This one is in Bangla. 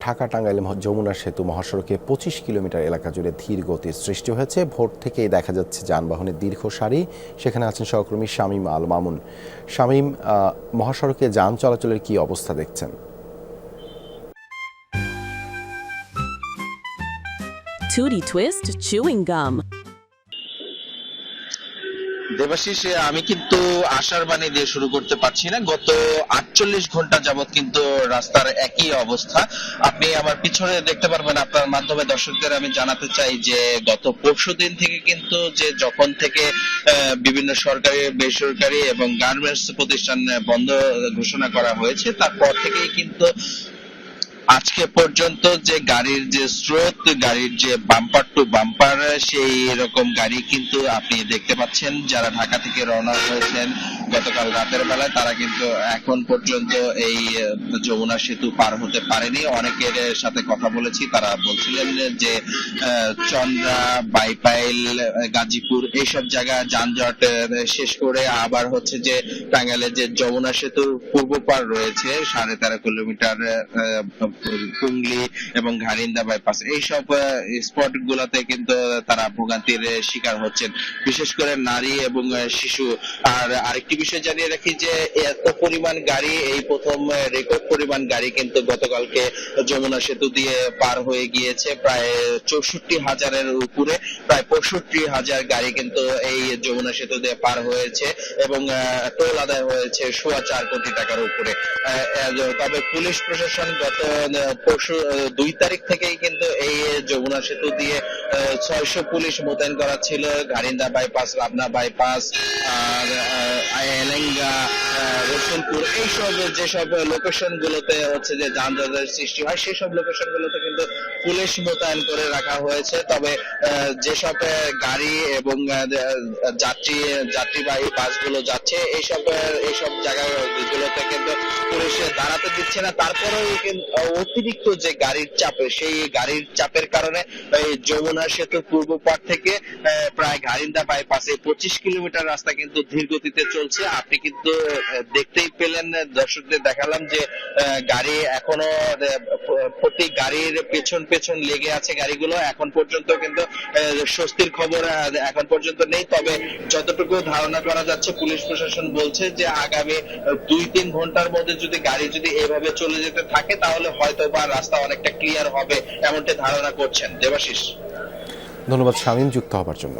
ঢাকা টাঙ্গাইল যমুনা সেতু মহাসড়কে ২৫ কিলোমিটার এলাকা জুড়ে ধীর গতির সৃষ্টি হয়েছে। ভোর থেকেই দেখা যাচ্ছে যানবাহনের দীর্ঘ সারি। সেখানে আছেন সহকর্মী শামীম আল মামুন। শামীম, মহাসড়কে যান চলাচলের কি অবস্থা দেখছেন? Tootie Twist chewing gum. Debashis, আমি কিন্তু আশার বাণী দিয়ে শুরু করতে পারছি না। গত ৪৮ ঘন্টা যাবত কিন্তু রাস্তার একই অবস্থা। আপনি আমার পিছনে দেখতে পারবেন। আপনার মাধ্যমে দর্শকদের আমি জানাতে চাই যে গত পরশুদিন থেকে কিন্তু যে যখন থেকে বিভিন্ন সরকারি, বেসরকারি এবং গার্মেন্টস প্রতিষ্ঠান বন্ধ ঘোষণা করা হয়েছে, তারপর থেকেই কিন্তু আজকে পর্যন্ত যে গাড়ির যে স্রোত, গাড়ির যে বাম্পার টু বাম্পার, সেই রকম গাড়ি কিন্তু আপনি দেখতে পাচ্ছেন। যারা ঢাকা থেকে রওনা হয়েছেন গতকাল রাতের বেলায়, তারা কিন্তু এখন পর্যন্ত এই যমুনা সেতু পার হতে পারেনি। অনেকের সাথে কথা বলেছি, তারা বলছিলেন যে চন্দ্রা, বাইপাইল, গাজীপুর এইসব জায়গায় যানজট শেষ করে আবার হচ্ছে যে টাঙ্গাইলের যে যমুনা সেতুর পূর্ব পার রয়েছে 13.5 কিলোমিটার, পুংলি এবং ঘারিন্দা বাইপাস, এইসব স্পট গুলাতে কিন্তু তারা ভোগান্তির শিকার হচ্ছেন, বিশেষ করে নারী এবং শিশু। আর আরেকটি বিষয় জানিয়ে রাখি যে এত পরিমাণ গাড়ি, এই প্রথম রেকর্ড পরিমাণ গাড়ি কিন্তু গতকালকে যমুনা সেতু দিয়ে পার হয়ে গিয়েছে। প্রায় ৬৪,০০০-এর উপরে, প্রায় ৬৫,০০০ গাড়ি কিন্তু এই যমুনা সেতু দিয়ে পার হয়েছে এবং টোল আদায় হয়েছে ৪.৫ কোটি টাকার উপরে। তবে পুলিশ প্রশাসন গত পরশু ২ তারিখ থেকেই কিন্তু এই যমুনা সেতু দিয়ে ৬০০ পুলিশ মোতায়েন করা ছিল। ঘারিন্দা বাইপাস, লাবনা বাইপাস, আর এলেঙ্গা, রসুলপুর, এইসব যেসব লোকেশন গুলোতে হচ্ছে যে যানজটের সৃষ্টি হয়, সেসব লোকেশন গুলোতে কিন্তু পুলিশ মোতায়েন করে রাখা হয়েছে। তবে যেসব গাড়ি এবং যাত্রীবাহী বাসগুলো যাচ্ছে, এইসব জায়গাগুলোতে কিন্তু পুলিশ দাঁড়াতে দিচ্ছে না। তারপরেও অতিরিক্ত যে গাড়ির চাপ, সেই গাড়ির চাপের কারণে এই যমুনা সেতুর পূর্ব পার থেকে প্রায় ঘারিন্দা বাইপাসে ২৫ কিলোমিটার রাস্তা কিন্তু ধীর গতিতে চলছে। আপনি কিন্তু দেখতেই পেলেন, দর্শকদের দেখালাম যে গাড়ি এখনো প্রতি গাড়ির পেছন লেগে আছে গাড়িগুলো। এখন পর্যন্ত কিন্তু স্বস্তির খবর এখন পর্যন্ত নেই। তবে যতটুকু ধারণা করা যাচ্ছে, পুলিশ প্রশাসন বলছে যে আগামী ২-৩ ঘন্টার মধ্যে যদি গাড়ি এভাবে চলে যেতে থাকে, তাহলে হয়তো বা রাস্তা অনেকটা ক্লিয়ার হবে, এমনটা ধারণা করছেন। দেবাশিস, ধন্যবাদ শামীম যুক্ত হবার জন্য।